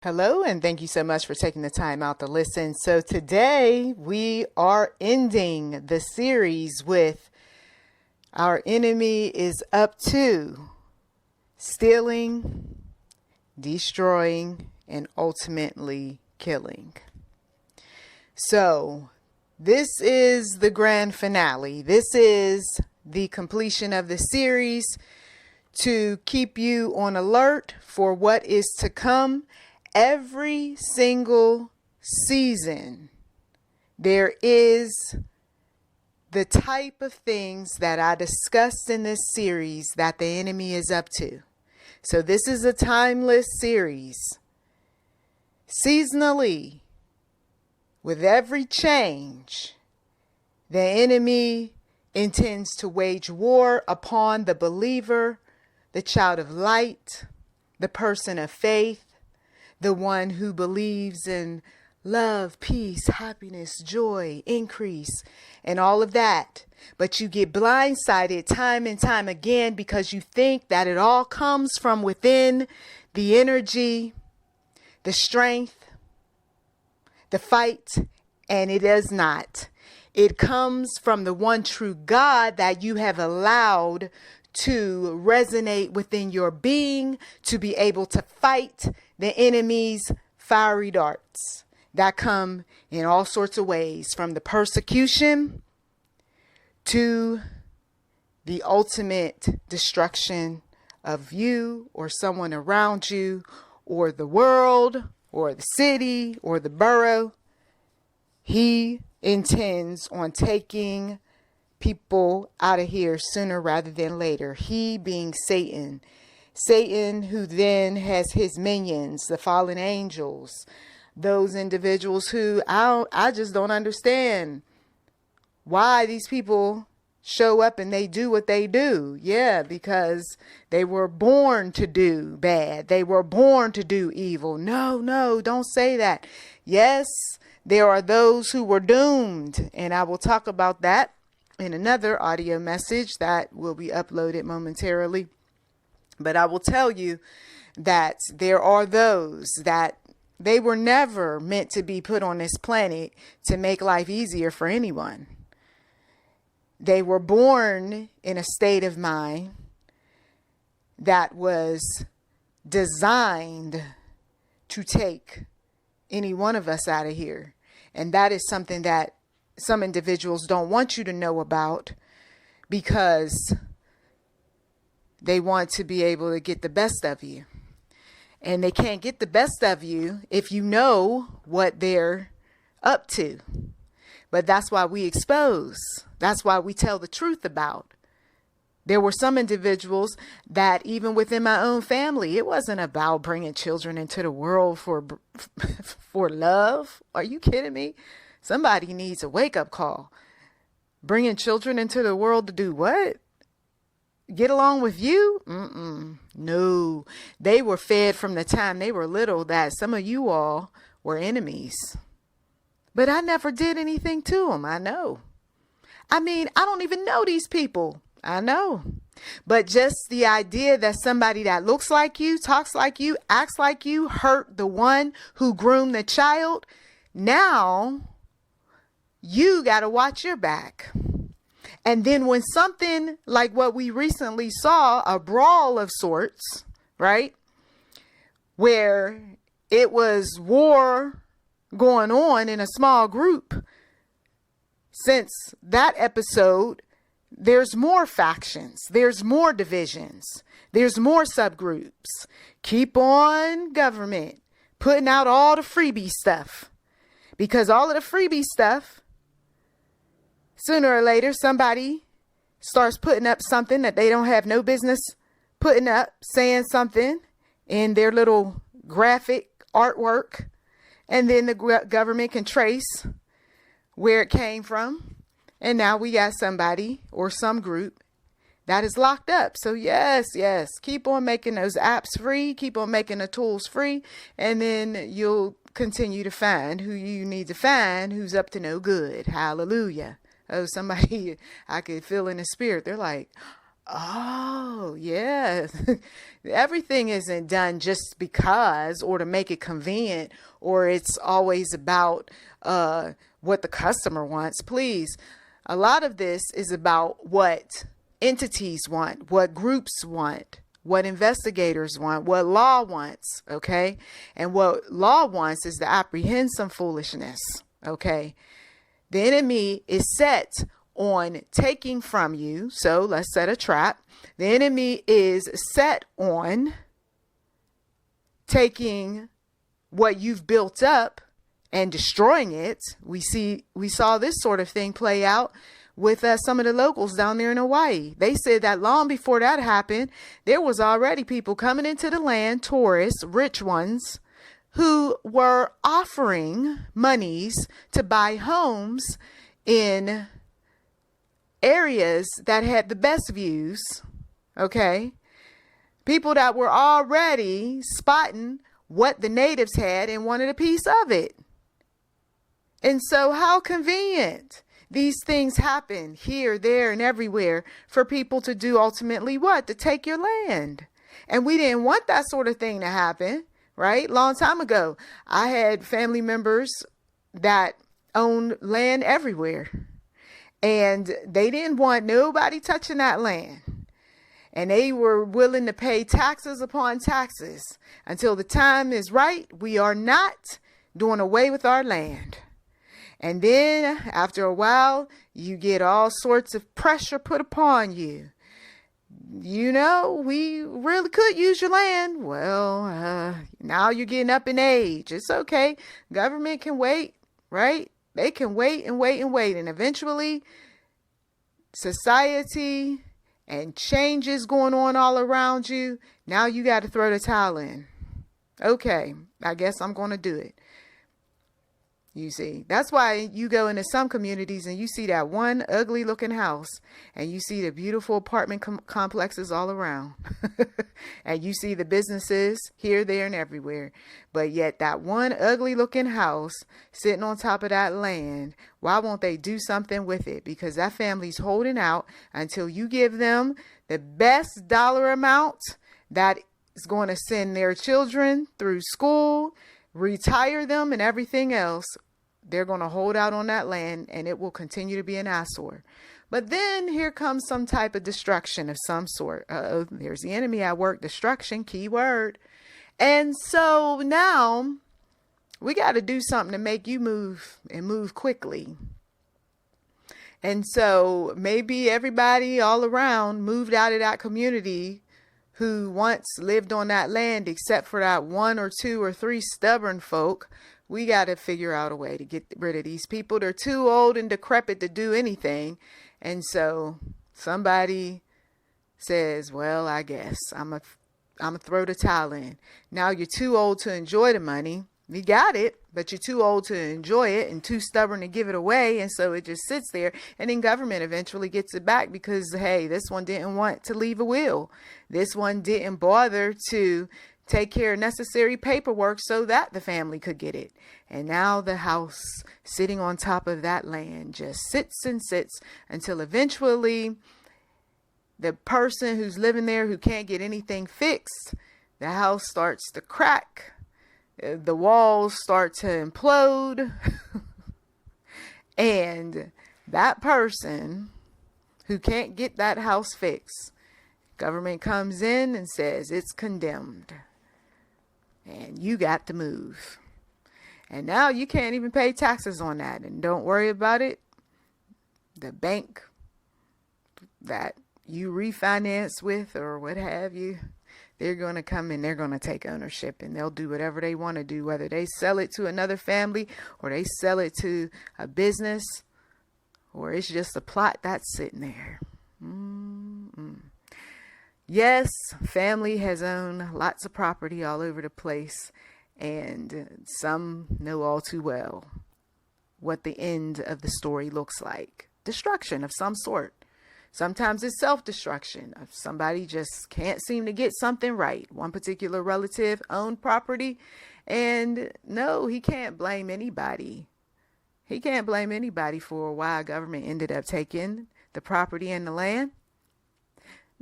Hello, and thank you so much for taking the time out to listen. So today we are ending the series with our enemy is up to stealing, destroying, and ultimately killing. So this is the grand finale. This is the completion of the series to keep you on alert for what is to come. Every single season, there is the type of things that I discussed in this series that the enemy is up to. So this is a timeless series. Seasonally, with every change, the enemy intends to wage war upon the believer, the child of light, the person of faith, the one who believes in love, peace, happiness, joy, increase, and all of that. But you get blindsided time and time again because you think that it all comes from within, the energy, the strength, the fight, and it does not. It comes from the one true God that you have allowed to resonate within your being, to be able to fight the enemy's fiery darts that come in all sorts of ways, from the persecution to the ultimate destruction of you or someone around you or the world or the city or the borough. He intends on taking people out of here sooner rather than later. He being Satan. Satan, who then has his minions, the fallen angels, those individuals who I just don't understand why these people show up and they do what they do. Yeah, because they were born to do bad. They were born to do evil. No, don't say that. Yes, there are those who were doomed, and I will talk about that in another audio message that will be uploaded momentarily. But I will tell you that there are those that they were never meant to be put on this planet to make life easier for anyone. They were born in a state of mind that was designed to take any one of us out of here. And that is something that some individuals don't want you to know about because they want to be able to get the best of you. And they can't get the best of you if you know what they're up to. But that's why we expose. That's why we tell the truth about. There were some individuals that even within my own family, it wasn't about bringing children into the world for love. Are you kidding me? Somebody needs a wake-up call. Bringing children into the world to do what? Get along with you? No. They were fed from the time they were little that some of you all were enemies. But I never did anything to them. I know. I mean, I don't even know these people. I know. But just the idea that somebody that looks like you, talks like you, acts like you, hurt the one who groomed the child, now you got to watch your back. And then when something like what we recently saw, a brawl of sorts, right, where it was war going on in a small group, since that episode, there's more factions, there's more divisions, there's more subgroups. Keep on government putting out all the freebie stuff, because all of the freebie stuff, sooner or later, somebody starts putting up something that they don't have no business putting up, saying something in their little graphic artwork, and then the government can trace where it came from. And now we got somebody or some group that is locked up. So yes, keep on making those apps free, keep on making the tools free, and then you'll continue to find who you need to find who's up to no good. Hallelujah. Oh, somebody I could feel in the spirit. They're like, Oh, yeah. Everything isn't done just because or to make it convenient, or it's always about what the customer wants. Please, a lot of this is about what entities want, what groups want, what investigators want, what law wants, okay? And what law wants is to apprehend some foolishness, okay? The enemy is set on taking from you. So let's set a trap. The enemy is set on taking what you've built up and destroying it. We saw this sort of thing play out with some of the locals down there in Hawaii. They said that long before that happened, there was already people coming into the land, tourists, rich ones, who were offering monies to buy homes in areas that had the best views, okay? People that were already spotting what the natives had and wanted a piece of it. And so how convenient. These things happen here, there, and everywhere for people to do ultimately what? To take your land. And we didn't want that sort of thing to happen, right? Long time ago, I had family members that owned land everywhere. And they didn't want nobody touching that land. And they were willing to pay taxes upon taxes. Until the time is right, we are not doing away with our land. And then after a while, you get all sorts of pressure put upon you. You know, we really could use your land. Well, now you're getting up in age. It's okay. Government can wait, right? They can wait and wait and wait. And eventually, society and changes going on all around you. Now you got to throw the towel in. Okay, I guess I'm going to do it. You see, that's why you go into some communities and you see that one ugly looking house and you see the beautiful apartment complexes all around and you see the businesses here, there, and everywhere. But yet that one ugly looking house sitting on top of that land, why won't they do something with it? Because that family's holding out until you give them the best dollar amount that is going to send their children through school, retire them, and everything else. They're going to hold out on that land and it will continue to be an eyesore. But then here comes some type of destruction of some sort. There's the enemy at work. Destruction, key word. And so now we got to do something to make you move and move quickly. And so maybe everybody all around moved out of that community who once lived on that land, except for that one or two or three stubborn folk. We got to figure out a way to get rid of these people. They're too old and decrepit to do anything. And so somebody says, well, I guess I'm a throw the towel in. Now you're too old to enjoy the money. You got it, but you're too old to enjoy it and too stubborn to give it away. And so it just sits there, and then government eventually gets it back because, hey, this one didn't want to leave a will. This one didn't bother to take care of necessary paperwork so that the family could get it. And now the house sitting on top of that land just sits and sits until eventually the person who's living there who can't get anything fixed, the house starts to crack. The walls start to implode. And that person who can't get that house fixed, government comes in and says it's condemned. And you got to move. And now you can't even pay taxes on that. And don't worry about it. The bank that you refinance with or what have you, they're going to come in, they're going to take ownership, and they'll do whatever they want to do, whether they sell it to another family or they sell it to a business or it's just a plot that's sitting there. Yes, family has owned lots of property all over the place, and some know all too well what the end of the story looks like. Destruction of some sort. Sometimes it's self-destruction. If somebody just can't seem to get something right. One particular relative owned property, and no, he can't blame anybody. He can't blame anybody for why government ended up taking the property and the land.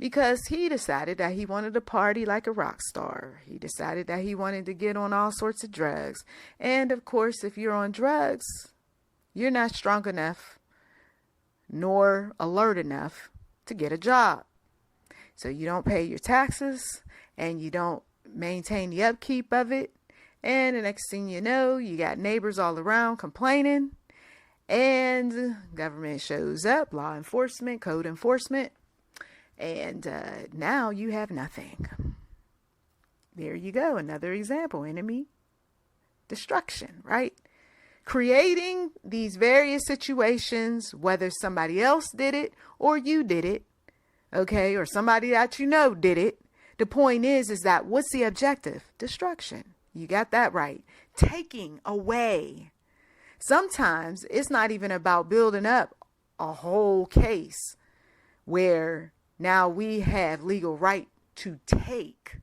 because he decided that he wanted to party like a rock star. He decided that he wanted to get on all sorts of drugs. And of course, if you're on drugs, you're not strong enough nor alert enough to get a job. So you don't pay your taxes and you don't maintain the upkeep of it. And the next thing you know, you got neighbors all around complaining, and government shows up, law enforcement, code enforcement, and now you have nothing. There you go. Another example, enemy destruction, right? Creating these various situations, whether somebody else did it or you did it, okay, or somebody that you know did it. The point is that what's the objective? Destruction. You got that right. Taking away. Sometimes it's not even about building up a whole case where now we have legal right to take.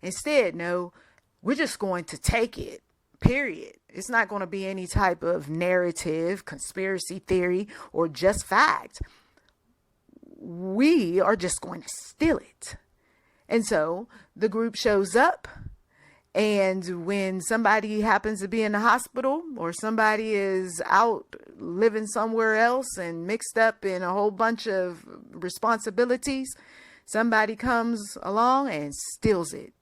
Instead, no, we're just going to take it, period. It's not going to be any type of narrative, conspiracy theory, or just fact. We are just going to steal it. And so the group shows up, and when somebody happens to be in the hospital or somebody is out living somewhere else and mixed up in a whole bunch of responsibilities, somebody comes along and steals it,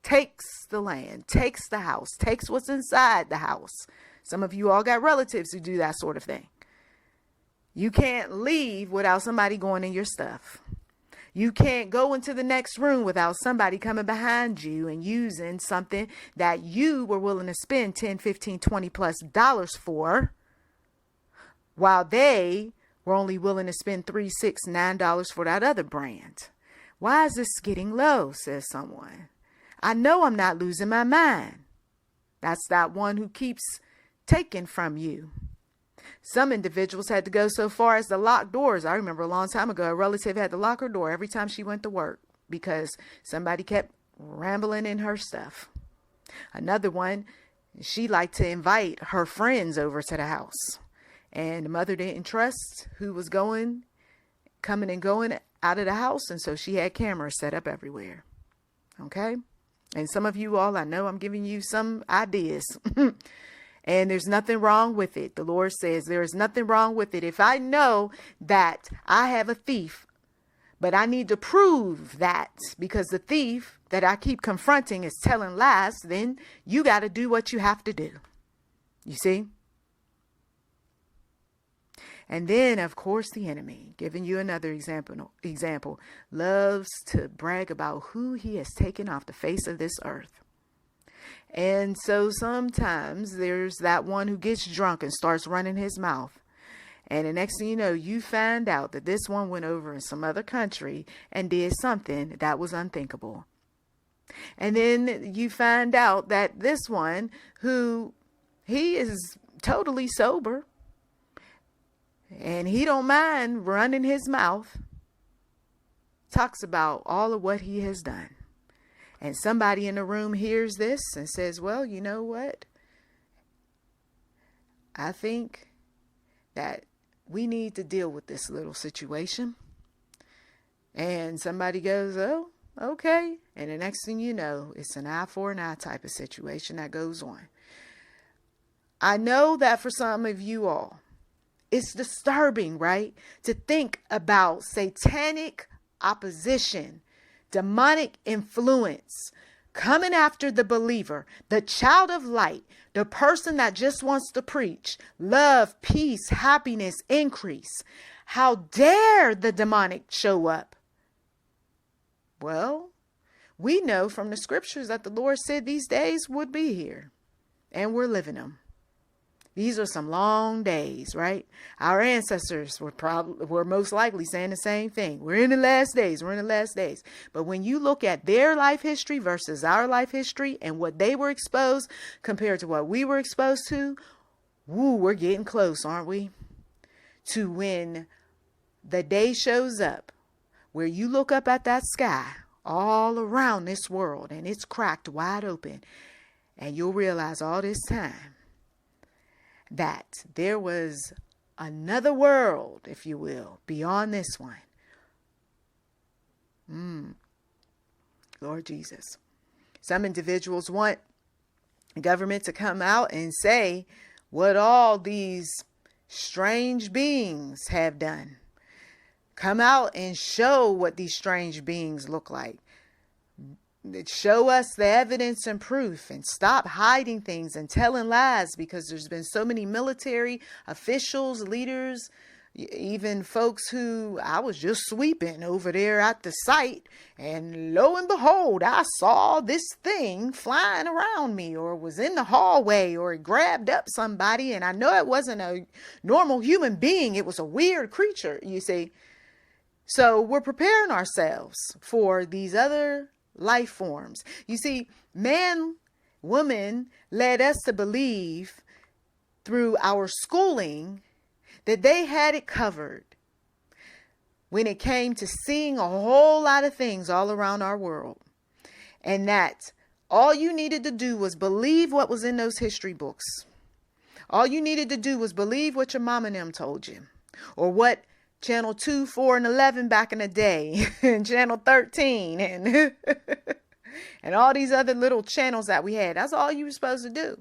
takes the land, takes the house, takes what's inside the house. Some of you all got relatives who do that sort of thing. You can't leave without somebody going in your stuff. You can't go into the next room without somebody coming behind you and using something that you were willing to spend 10, 15, 20 plus dollars for, while they were only willing to spend $3, $6, $9 for that other brand. Why is this getting low, says someone. I know I'm not losing my mind. That's that one who keeps taking from you. Some individuals had to go so far as to lock doors. I remember a long time ago, a relative had to lock her door every time she went to work because somebody kept rambling in her stuff. Another one, she liked to invite her friends over to the house. And the mother didn't trust who was coming and going out of the house. And so she had cameras set up everywhere. Okay? And some of you all, I know I'm giving you some ideas. And there's nothing wrong with it. The Lord says there is nothing wrong with it. If I know that I have a thief, but I need to prove that because the thief that I keep confronting is telling lies, then you got to do what you have to do. You see? And then, of course, the enemy, giving you another example, loves to brag about who he has taken off the face of this earth. And so sometimes there's that one who gets drunk and starts running his mouth. And the next thing you know, you find out that this one went over in some other country and did something that was unthinkable. And then you find out that this one who he is totally sober and he don't mind running his mouth, talks about all of what he has done. And somebody in the room hears this and says, well, you know what? I think that we need to deal with this little situation. And somebody goes, oh, okay. And the next thing you know, it's an eye for an eye type of situation that goes on. I know that for some of you all, it's disturbing, right? To think about satanic opposition, demonic influence coming after the believer, the child of light, the person that just wants to preach love, peace, happiness, increase. How dare the demonic show up? Well, we know from the scriptures that the Lord said these days would be here, and we're living them. These are some long days, right? Our ancestors were most likely saying the same thing. We're in the last days. We're in the last days. But when you look at their life history versus our life history and what they were exposed compared to what we were exposed to, we're getting close, aren't we? To when the day shows up where you look up at that sky all around this world and it's cracked wide open, and you'll realize all this time that there was another world, if you will, beyond this one. Lord Jesus. Some individuals want government to come out and say what all these strange beings have done. Come out and show what these strange beings look like. Show us the evidence and proof, and stop hiding things and telling lies, because there's been so many military officials, leaders, even folks who I was just sweeping over there at the site, and lo and behold, I saw this thing flying around me, or was in the hallway, or it grabbed up somebody, and I know it wasn't a normal human being. It was a weird creature, you see. So we're preparing ourselves for these other life forms. You see, man, woman led us to believe through our schooling that they had it covered when it came to seeing a whole lot of things all around our world. And that all you needed to do was believe what was in those history books. All you needed to do was believe what your mom and them told you, or what Channel 2, 4, and 11 back in the day, and Channel 13, and and all these other little channels that we had. That's all you were supposed to do.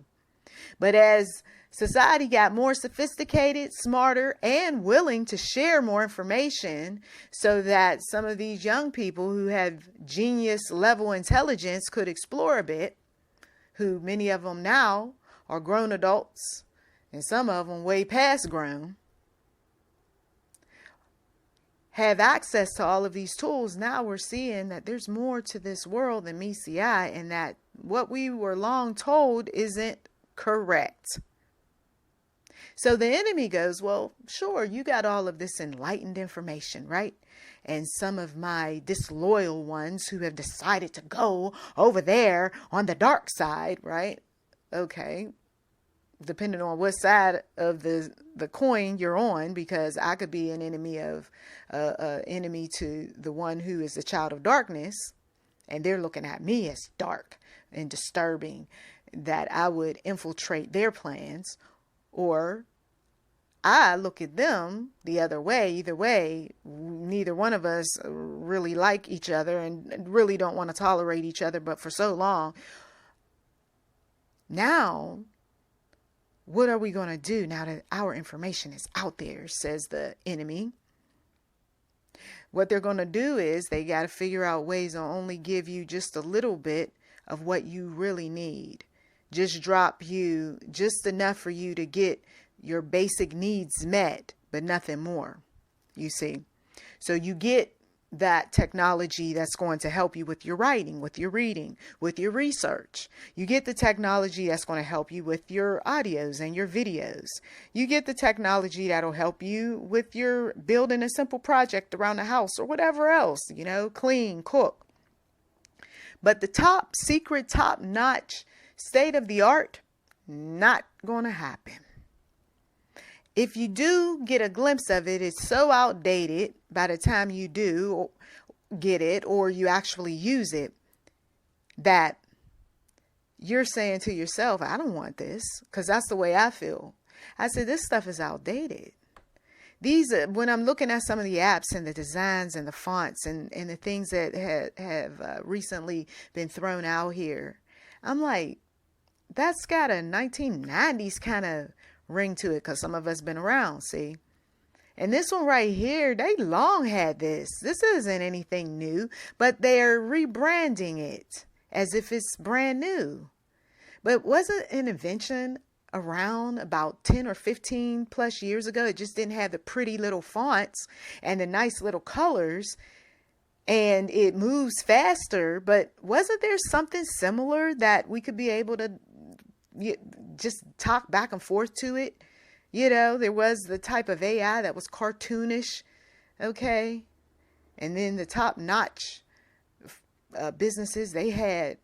But as society got more sophisticated, smarter, and willing to share more information, so that some of these young people who have genius level intelligence could explore a bit, who many of them now are grown adults, and some of them way past grown, have access to all of these tools. Now we're seeing that there's more to this world than meets the eye, and that what we were long told isn't correct. So the enemy goes, well, sure, you got all of this enlightened information, right? And some of my disloyal ones who have decided to go over there on the dark side, right? Okay. Depending on what side of the coin you're on, because I could be an enemy of enemy to the one who is a child of darkness, and they're looking at me as dark and disturbing, that I would infiltrate their plans, or I look at them the other way. Either way, neither one of us really like each other and really don't want to tolerate each other, but for so long. Now, what are we going to do now that our information is out there, says the enemy? What they're going to do is they got to figure out ways to only give you just a little bit of what you really need. Just drop you just enough for you to get your basic needs met, but nothing more, you see. So you get that technology that's going to help you with your writing, with your reading, with your research. You get the technology that's going to help you with your audios and your videos. You get the technology that'll help you with your building a simple project around the house or whatever else, you know, clean, cook. But the top secret, top notch, state of the art, not going to happen. If you do get a glimpse of it, it's so outdated by the time you do get it or you actually use it that you're saying to yourself, I don't want this, because that's the way I feel. I said, this stuff is outdated. These, when I'm looking at some of the apps and the designs and the fonts and the things that have recently been thrown out here, I'm like, that's got a 1990s kind of ring to it, because some of us been around, see. And this one right here, they long had this. This isn't anything new, but they're rebranding it as if it's brand new. But wasn't an invention around about 10 or 15 plus years ago? It just didn't have the pretty little fonts and the nice little colors, and it moves faster. But wasn't there something similar that we could be able to just talk back and forth to it? You know, there was the type of AI that was cartoonish, okay? And then the top-notch businesses, they had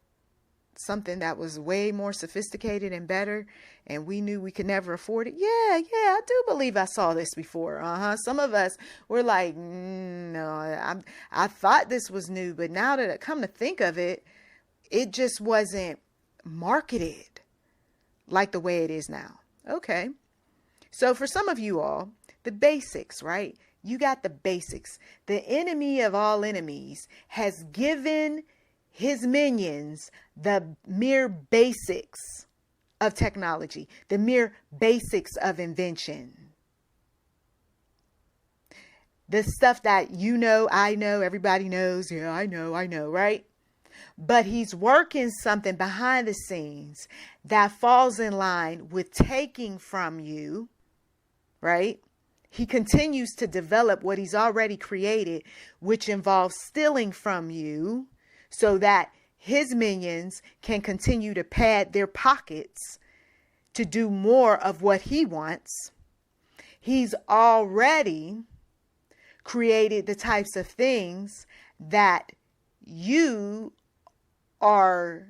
something that was way more sophisticated and better, and we knew we could never afford it. Yeah, I do believe I saw this before. Some of us were like, no, I thought this was new, but now that I come to think of it, it just wasn't marketed like the way it is now. Okay. So for some of you all, the basics, right? You got the basics. The enemy of all enemies has given his minions the mere basics of technology, the mere basics of invention. The stuff that you know, I know, everybody knows, yeah, I know, right? But he's working something behind the scenes that falls in line with taking from you, right? He continues to develop what he's already created, which involves stealing from you so that his minions can continue to pad their pockets to do more of what he wants. He's already created the types of things that you are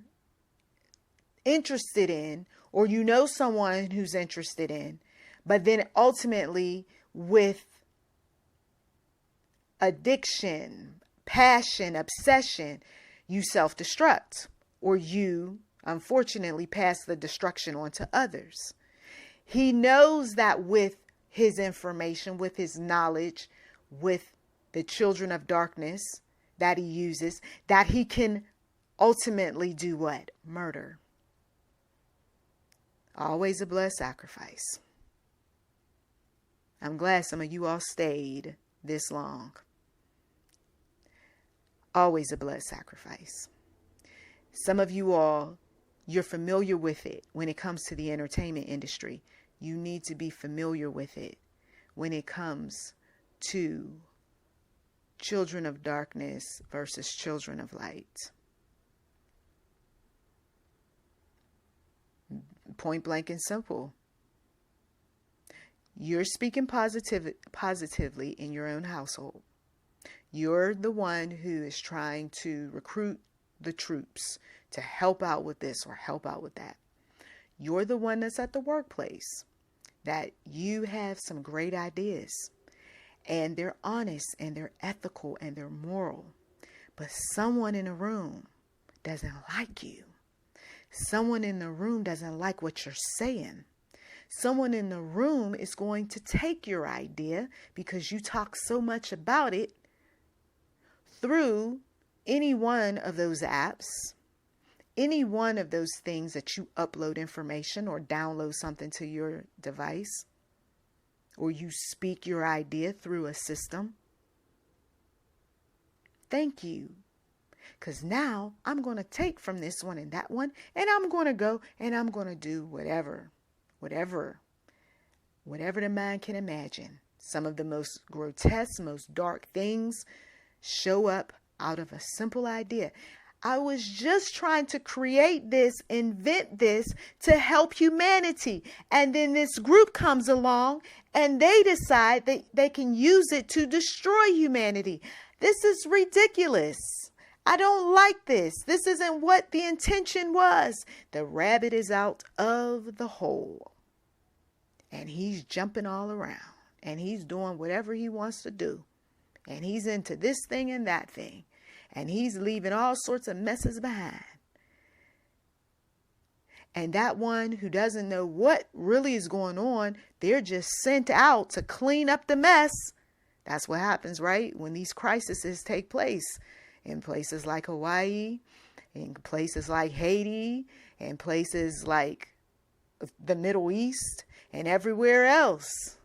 interested in, or you know someone who's interested in, but then ultimately with addiction, passion, obsession, you self-destruct, or you unfortunately pass the destruction on to others. He knows that with his information, with his knowledge, with the children of darkness that he uses, that he can ultimately do what? Murder. Always a blood sacrifice. I'm glad some of you all stayed this long. Always a blood sacrifice. Some of you all, you're familiar with it when it comes to the entertainment industry. You need to be familiar with it when it comes to children of darkness versus children of light. Point blank and simple. You're speaking positively in your own household. You're the one who is trying to recruit the troops to help out with this or help out with that. You're the one that's at the workplace, that you have some great ideas and they're honest and they're ethical and they're moral. But someone in a room doesn't like you. Someone in the room doesn't like what you're saying. Someone in the room is going to take your idea because you talk so much about it through any one of those apps, any one of those things that you upload information or download something to your device, or you speak your idea through a system. Thank you. Because now I'm going to take from this one and that one, and I'm going to go and I'm going to do whatever the mind can imagine. Some of the most grotesque, most dark things show up out of a simple idea. I was just trying to create this, invent this to help humanity. And then this group comes along and they decide that they can use it to destroy humanity. This is ridiculous. I don't like this. This isn't what the intention was. The rabbit is out of the hole. And he's jumping all around. And he's doing whatever he wants to do. And he's into this thing and that thing. And he's leaving all sorts of messes behind. And that one who doesn't know what really is going on, they're just sent out to clean up the mess. That's what happens, right? When these crises take place in places like Hawaii, in places like Haiti, in places like the Middle East, and everywhere else.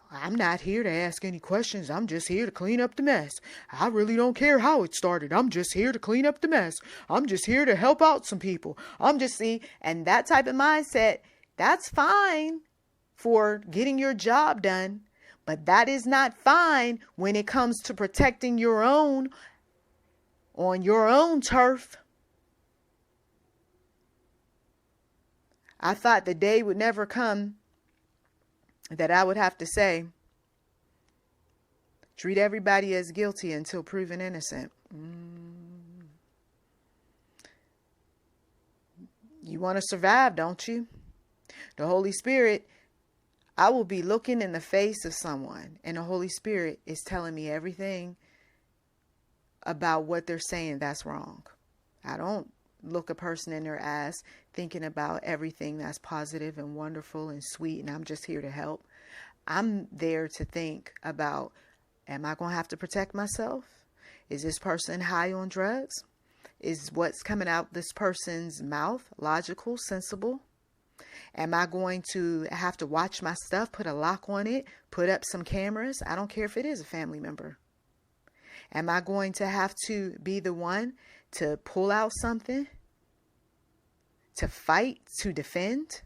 I'm not here to ask any questions. I'm just here to clean up the mess. I really don't care how it started. I'm just here to clean up the mess. I'm just here to help out some people. And that type of mindset, that's fine for getting your job done. But that is not fine when it comes to protecting your own on your own turf. I thought the day would never come that I would have to say, treat everybody as guilty until proven innocent. You want to survive, don't you? The Holy Spirit, I will be looking in the face of someone and the Holy Spirit is telling me everything about what they're saying that's wrong. I don't look a person in their eyes thinking about everything that's positive and wonderful and sweet and I'm just here to help. I'm there to think about, am I going to have to protect myself? Is this person high on drugs? Is what's coming out this person's mouth logical, sensible? Am I going to have to watch my stuff, put a lock on it, put up some cameras? I don't care if it is a family member. Am I going to have to be the one to pull out something, to fight, to defend?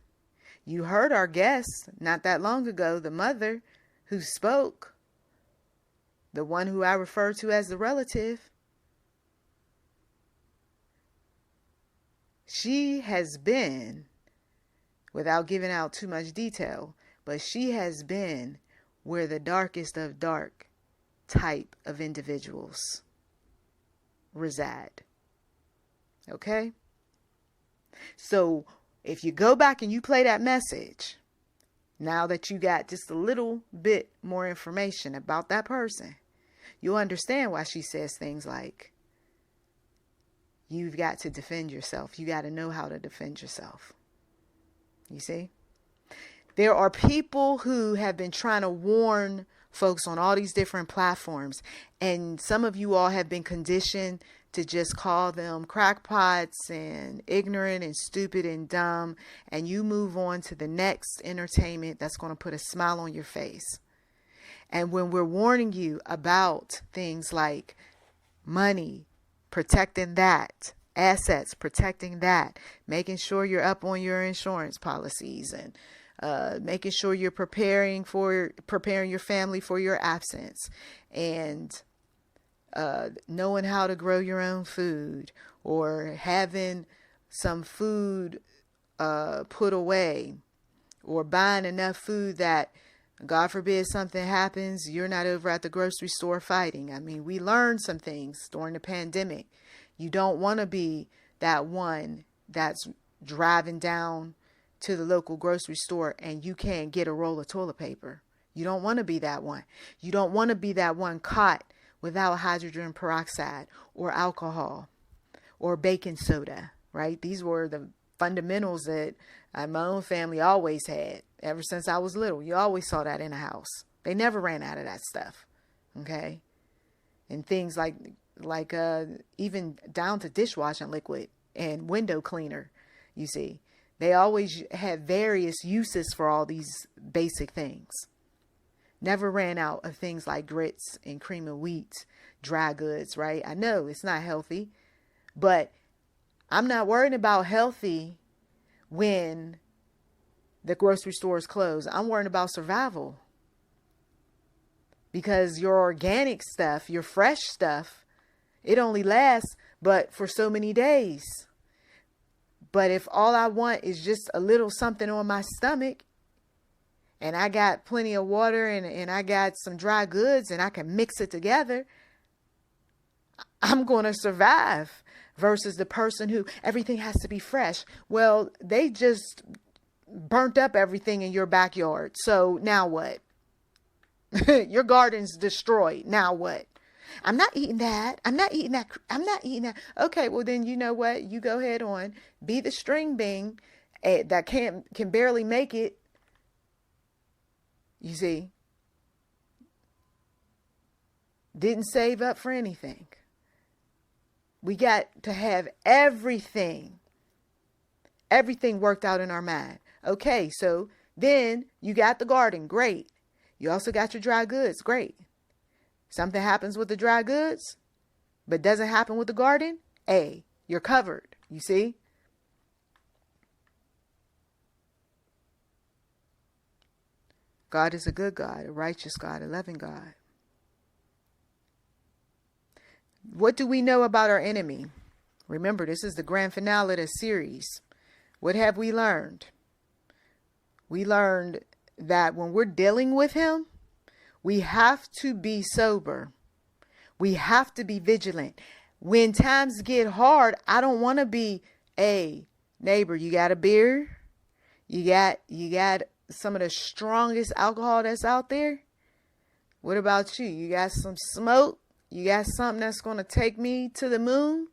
You heard our guest not that long ago, the mother who spoke, the one who I refer to as the relative. She has been, without giving out too much detail, but she has been where the darkest of dark type of individuals reside. Okay? So if you go back and you play that message, now that you got just a little bit more information about that person, you'll understand why she says things like, you've got to defend yourself. You got to know how to defend yourself. You see? There are people who have been trying to warn folks on all these different platforms, and some of you all have been conditioned to just call them crackpots and ignorant and stupid and dumb, and you move on to the next entertainment that's going to put a smile on your face. And when we're warning you about things like money, protecting that, assets, protecting that, making sure you're up on your insurance policies, and making sure you're preparing your family for your absence, and knowing how to grow your own food, or having some food put away, or buying enough food that, God forbid, something happens, you're not over at the grocery store fighting. I mean, we learned some things during the pandemic. You don't want to be that one that's driving down to the local grocery store and you can't get a roll of toilet paper. You don't want to be that one. You don't want to be that one caught without hydrogen peroxide or alcohol or baking soda, right? These were the fundamentals that my own family always had ever since I was little. You always saw that in a house. They never ran out of that stuff. Okay. And things like even down to dishwashing liquid and window cleaner, you see. They always had various uses for all these basic things. Never ran out of things like grits and cream of wheat, dry goods, right? I know it's not healthy, but I'm not worried about healthy when the grocery store is closed. I'm worried about survival. Because your organic stuff, your fresh stuff, it only lasts but for so many days. But if all I want is just a little something on my stomach, and I got plenty of water and I got some dry goods and I can mix it together, I'm going to survive. Versus the person who everything has to be fresh. Well, they just burnt up everything in your backyard. So now what? Your garden's destroyed. Now what? I'm not eating that. I'm not eating that. I'm not eating that. Okay, well then you know what? You go ahead on. Be the string bean that can barely make it. You see? Didn't save up for anything. We got to have everything worked out in our mind. Okay, so then you got the garden. Great. You also got your dry goods. Great. Something happens with the dry goods, but doesn't happen with the garden. You're covered. You see? God is a good God, a righteous God, a loving God. What do we know about our enemy? Remember, this is the grand finale of the series. What have we learned? We learned that when we're dealing with him, we have to be sober. We have to be vigilant. When times get hard, I don't want to be, hey, neighbor, you got a beer? You got some of the strongest alcohol that's out there? What about you? You got some smoke? You got something that's going to take me to the moon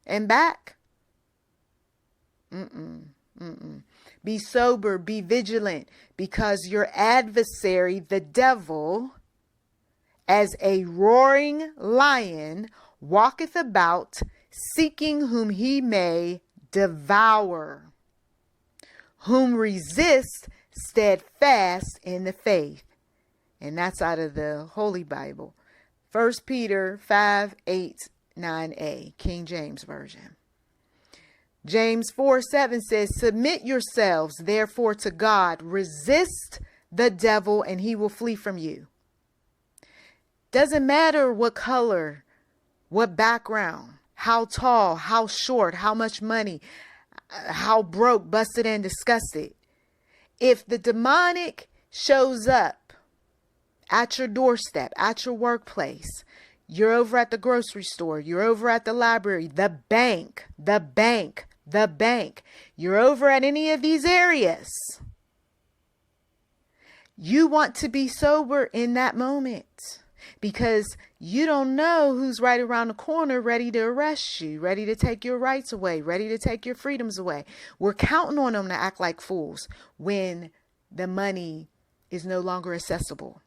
and back? Be sober, be vigilant, because your adversary, the devil, as a roaring lion, walketh about, seeking whom he may devour, whom resist steadfast in the faith. And that's out of the Holy Bible. 1 Peter 5:8-9a, King James Version. James 4:7 says, submit yourselves therefore to God, resist the devil, and he will flee from you. Doesn't matter what color, what background, how tall, how short, how much money, how broke, busted, and disgusted. If the demonic shows up at your doorstep, at your workplace, you're over at the grocery store, you're over at the library, the bank, you're over at any of these areas, you want to be sober in that moment, because you don't know who's right around the corner ready to arrest you, ready to take your rights away, ready to take your freedoms away. We're counting on them to act like fools when the money is no longer accessible.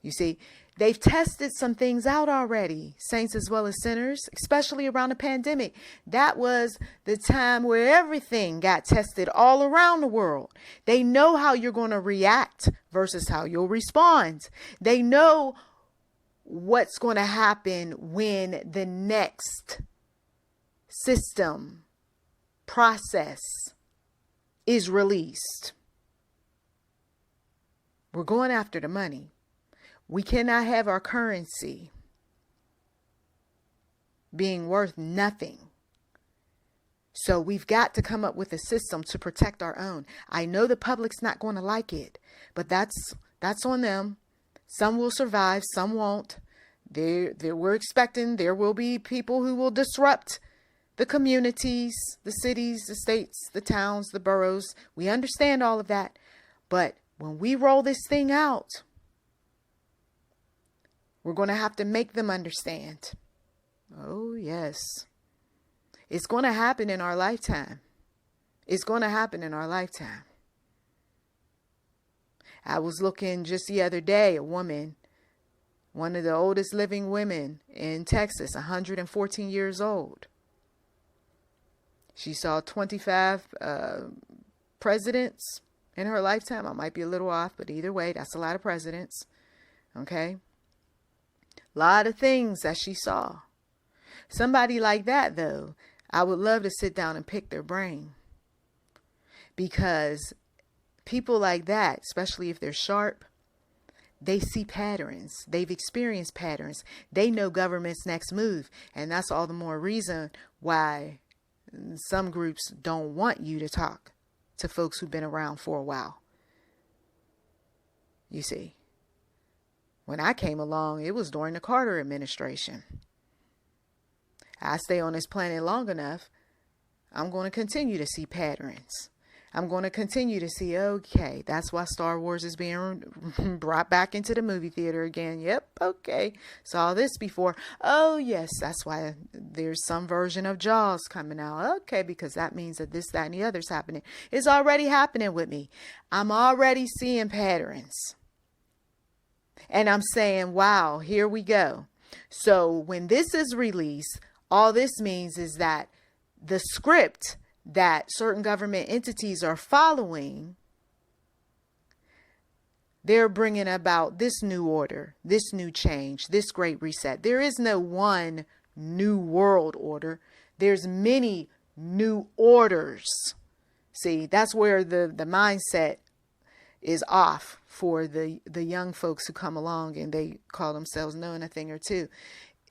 You see, they've tested some things out already, saints as well as sinners, especially around the pandemic. That was the time where everything got tested all around the world. They know how you're going to react versus how you'll respond. They know what's going to happen when the next system process is released. We're going after the money. We cannot have our currency being worth nothing. So we've got to come up with a system to protect our own. I know the public's not going to like it, but that's on them. Some will survive, some won't. We're expecting there will be people who will disrupt the communities, the cities, the states, the towns, the boroughs. We understand all of that. But when we roll this thing out, we're going to have to make them understand. Oh, yes. It's going to happen in our lifetime. It's going to happen in our lifetime. I was looking just the other day, a woman, one of the oldest living women in Texas, 114 years old. She saw 25 presidents in her lifetime. I might be a little off, but either way, that's a lot of presidents. Okay. A lot of things that she saw. Somebody like that, though, I would love to sit down and pick their brain. Because people like that, especially if they're sharp, they see patterns. They've experienced patterns. They know government's next move. And that's all the more reason why some groups don't want you to talk to folks who've been around for a while. You see. When I came along, it was during the Carter administration. I stay on this planet long enough, I'm going to continue to see patterns. I'm going to continue to see, okay, that's why Star Wars is being brought back into the movie theater again. Yep, okay, saw this before. Oh, yes, that's why there's some version of Jaws coming out. Okay, because that means that this, that, and the other's happening. It's already happening with me. I'm already seeing patterns. And I'm saying, wow, here we go. So when this is released, all this means is that the script that certain government entities are following, they're bringing about this new order, this new change, this great reset. There is no one new world order. There's many new orders. See, that's where the mindset is off for the young folks who come along and they call themselves knowing a thing or two.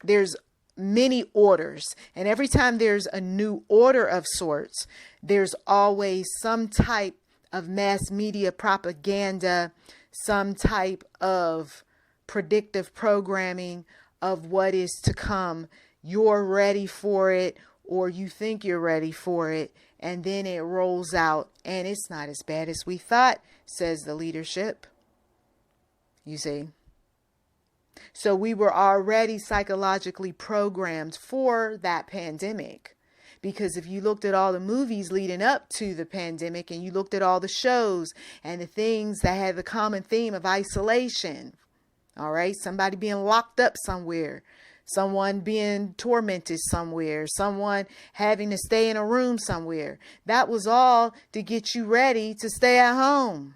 There's many orders, and every time there's a new order of sorts, there's always some type of mass media propaganda, some type of predictive programming of what is to come. You're ready for it, or you think you're ready for it, and then it rolls out, and it's not as bad as we thought, says the leadership. You see? So we were already psychologically programmed for that pandemic Because if you looked at all the movies leading up to the pandemic, and you looked at all the shows and the things that had the common theme of isolation, all right, somebody being locked up somewhere, someone being tormented somewhere, someone having to stay in a room somewhere, that was all to get you ready to stay at home.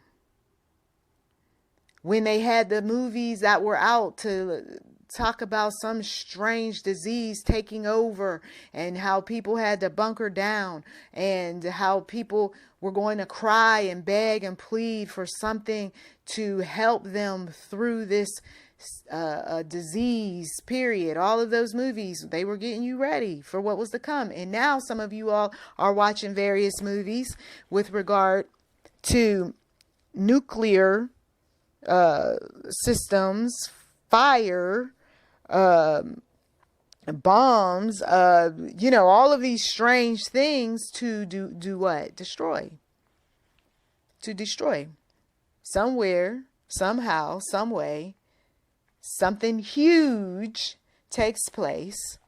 When they had the movies that were out to talk about some strange disease taking over, and how people had to bunker down, and how people were going to cry and beg and plead for something to help them through this disease period. All of those movies, they were getting you ready for what was to come. And now some of you all are watching various movies with regard to nuclear systems, fire, bombs, all of these strange things to do what? Destroy. To destroy. Somewhere, somehow, some way, something huge takes place,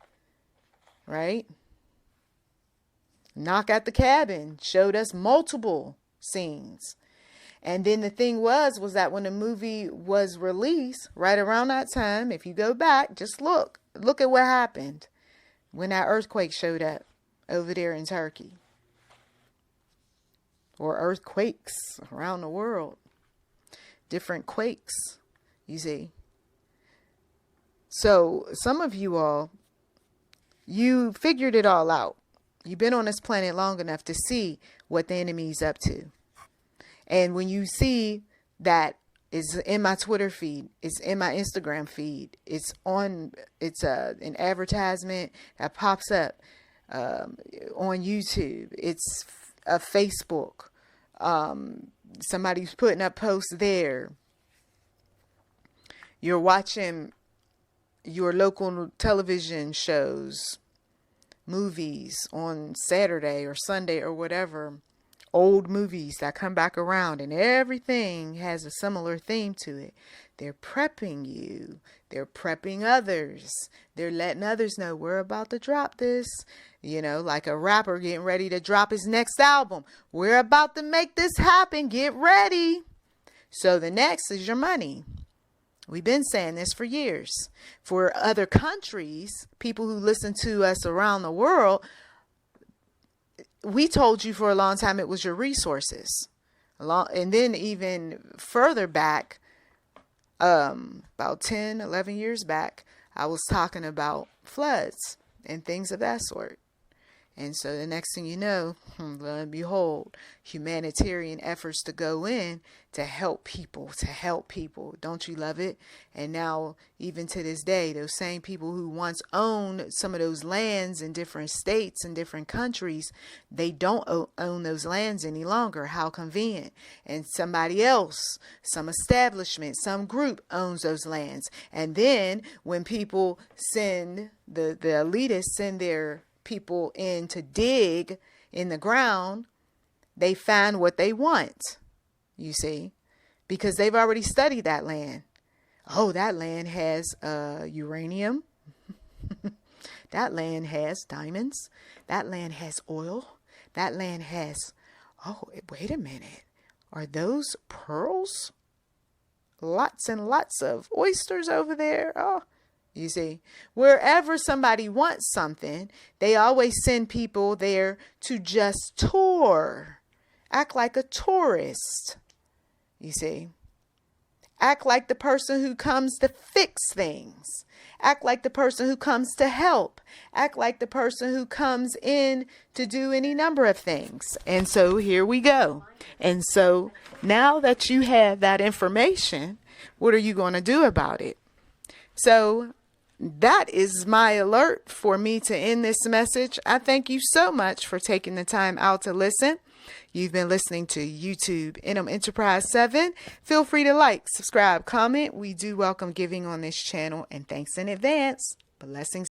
right? Knock at the Cabin showed us multiple scenes. And then the thing was that when the movie was released, right around that time, if you go back, just look at what happened when that earthquake showed up over there in Turkey. Or earthquakes around the world. Different quakes, you see. So some of you all, you figured it all out. You've been on this planet long enough to see what the enemy's up to. And when you see that it's in my Twitter feed, it's in my Instagram feed, it's an advertisement that pops up on YouTube, it's a Facebook, somebody's putting up posts there. You're watching your local television shows, movies on Saturday or Sunday or whatever. Old movies that come back around, and everything has a similar theme to it. They're prepping you. They're prepping others. They're letting others know we're about to drop this. Like a rapper getting ready to drop his next album. We're about to make this happen. Get ready. So the next is your money. We've been saying this for years. For other countries, people who listen to us around the world, we told you for a long time it was your resources. And then even further back, about 10, 11 years back, I was talking about floods and things of that sort. And so the next thing you know, lo and behold, humanitarian efforts to go in to help people. Don't you love it? And now, even to this day, those same people who once owned some of those lands in different states and different countries, they don't own those lands any longer. How convenient. And somebody else, some establishment, some group owns those lands. And then when people send, the elitists send their people in to dig in the ground, they find what they want, you see, because they've already studied that land. Oh, that land has uranium. That land has diamonds. That land has oil. That land has, oh, wait a minute. Are those pearls? Lots and lots of oysters over there. Oh, you see, wherever somebody wants something, they always send people there to just tour. Act like a tourist. You see, act like the person who comes to fix things. Act like the person who comes to help. Act like the person who comes in to do any number of things. And so here we go. And so now that you have that information, what are you going to do about it? So that is my alert for me to end this message. I thank you so much for taking the time out to listen. You've been listening to YouTube NM Enterprise 7. Feel free to like, subscribe, comment. We do welcome giving on this channel, and thanks in advance. Blessings.